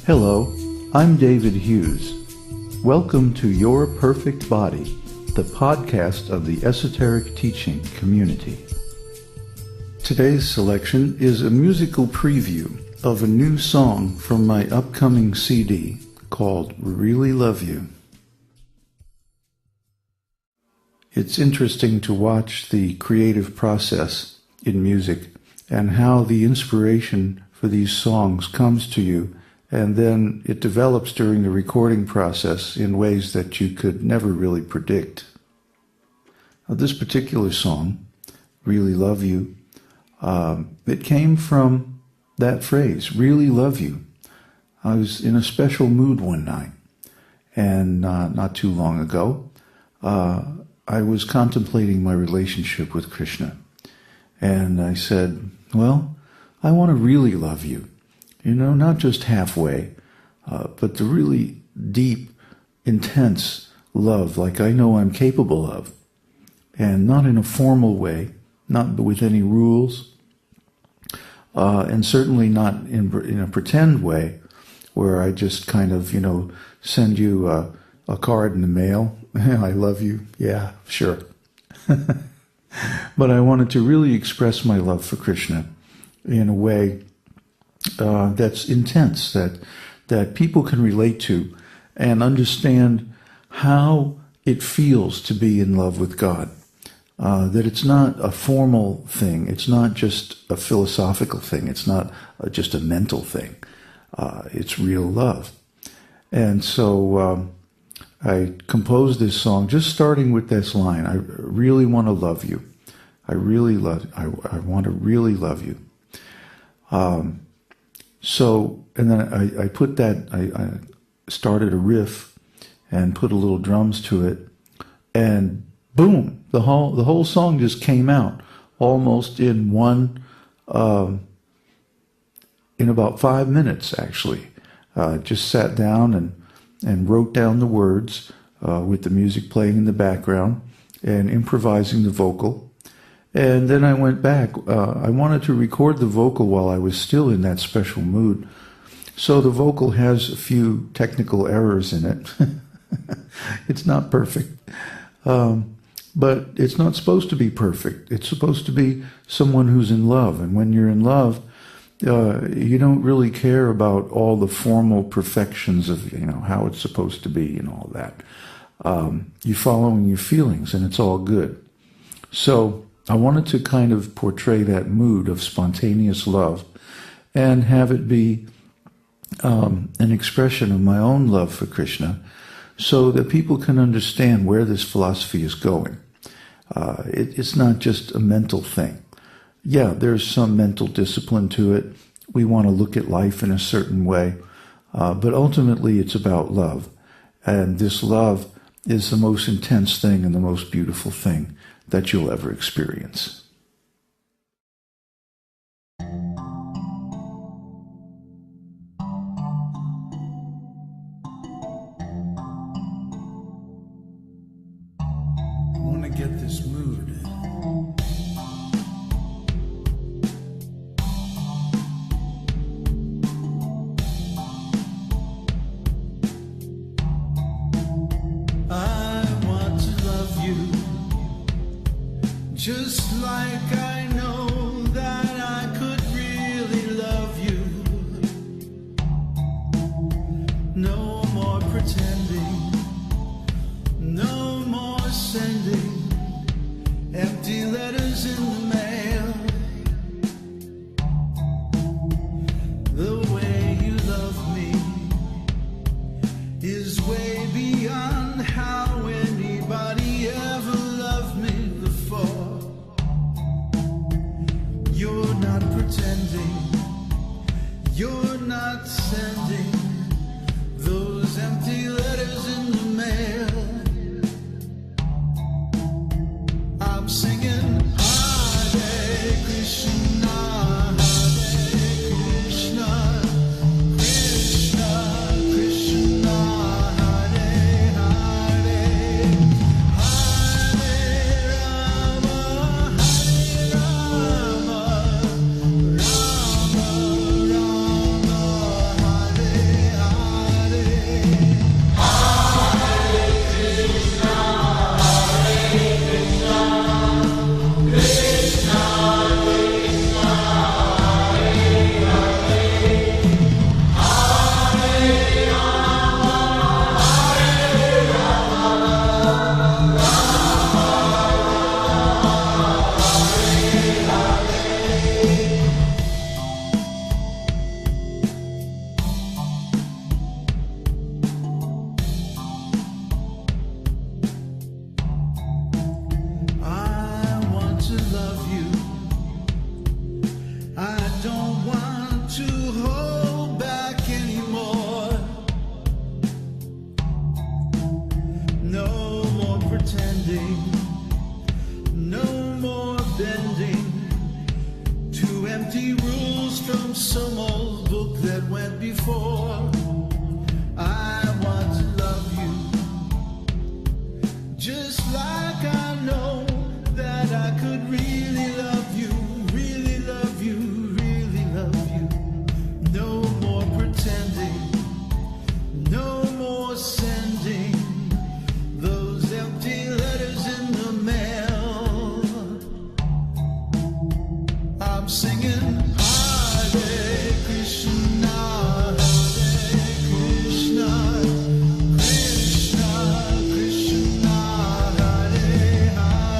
Hello, I'm David Hughes. Welcome to Your Perfect Body, the podcast of the Esoteric Teaching community. Today's selection is a musical preview of a new song from my upcoming CD called Really Love You. It's interesting to watch the creative process in music and how the inspiration for these songs comes to you, and then it develops during the recording process in ways that you could never really predict. Now, this particular song, Really Love You, it came from that phrase, really love you. I was in a special mood one night, and not too long ago, I was contemplating my relationship with Krishna. And I said, well, I want to really love you. You know, not just halfway, but the really deep, intense love like I know I'm capable of. And not in a formal way, not with any rules, and certainly not in a pretend way where I just kind of, send you a card in the mail. I love you. Yeah, sure. But I wanted to really express my love for Krishna in a way that's intense, that people can relate to and understand how it feels to be in love with God. That it's not a formal thing. It's not just a philosophical thing. It's not just a mental thing. It's real love. And so I composed this song just starting with this line. I really want to love you. I want to really love you. And then I put that, I started a riff and put a little drums to it, and boom, the whole song just came out almost in about 5 minutes, actually. Just sat down and wrote down the words with the music playing in the background and improvising the vocal. And then I went back. I wanted to record the vocal while I was still in that special mood. So the vocal has a few technical errors in it. It's not perfect. But it's not supposed to be perfect. It's supposed to be someone who's in love. And when you're in love, you don't really care about all the formal perfections of, how it's supposed to be and all that. You're following your feelings, and it's all good. So I wanted to kind of portray that mood of spontaneous love and have it be an expression of my own love for Krishna so that people can understand where this philosophy is going. It's not just a mental thing. Yeah, there's some mental discipline to it. We want to look at life in a certain way. But ultimately, it's about love. And this love is the most intense thing and the most beautiful thing that you'll ever experience. I want to get this mood. Just like I know that I could really love you. No more pretending, no more sending empty letters in the mail. The way you love me is way beyond how anybody ever loved me before. You're not pretending, you're not sending those empty letters in the mail. pretending, no more bending to empty rules from some old book that went before. I want to love you just like I know that I could really love you, really love you, really love you. No more pretending, no more sending those empty letters in the mail. I'm singing Hare Krishna, Hare Krishna, Krishna Krishna, Hare Hare,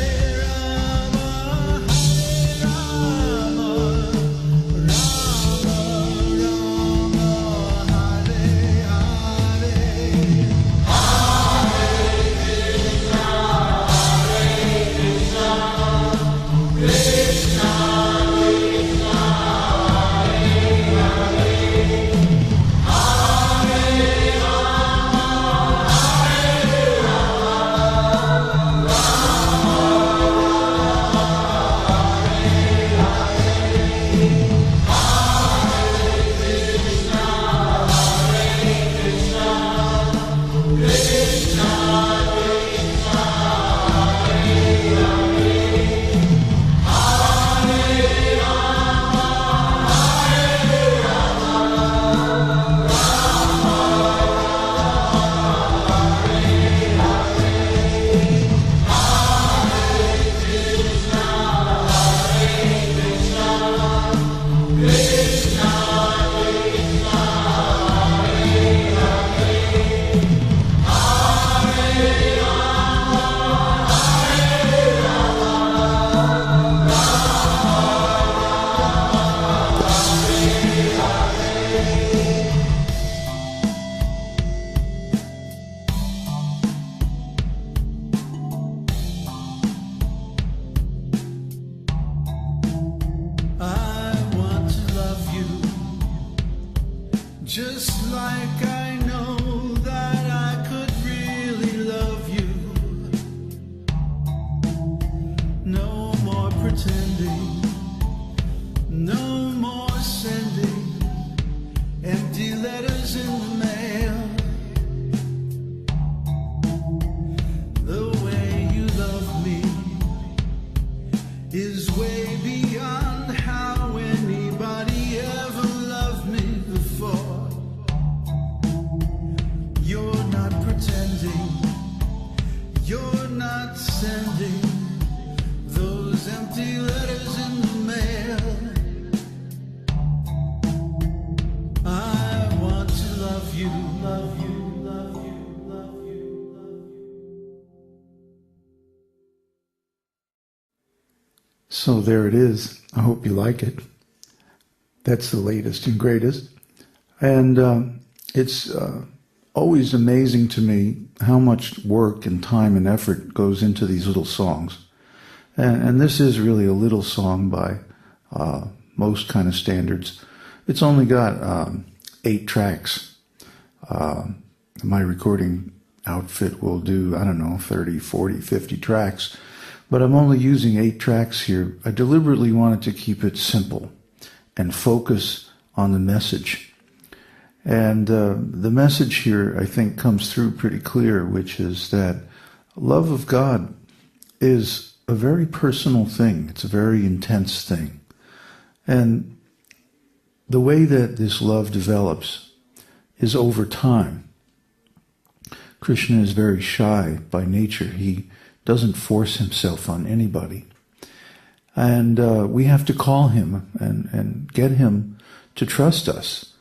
Hare Rama, Rama Rama, Hare Hare. I want to love you just like I know that I could really love you. No more pretending, no more sending empty letters in the mail. The way you love me is way beyond how anybody ever loved me before. You're not pretending, you're not sending those empty letters in the mail. I want to love you, love you, love you, love you, love you. So there it is. I hope you like it. That's the latest and greatest. And it's always amazing to me how much work and time and effort goes into these little songs. And this is really a little song by most kind of standards. It's only got 8 tracks. My recording outfit will do, 30, 40, 50 tracks. But I'm only using 8 tracks here. I deliberately wanted to keep it simple and focus on the message. And the message here, I think, comes through pretty clear, which is that love of God is a very personal thing. It's a very intense thing. And the way that this love develops is over time. Krishna is very shy by nature. He doesn't force himself on anybody. And we have to call him and get him to trust us.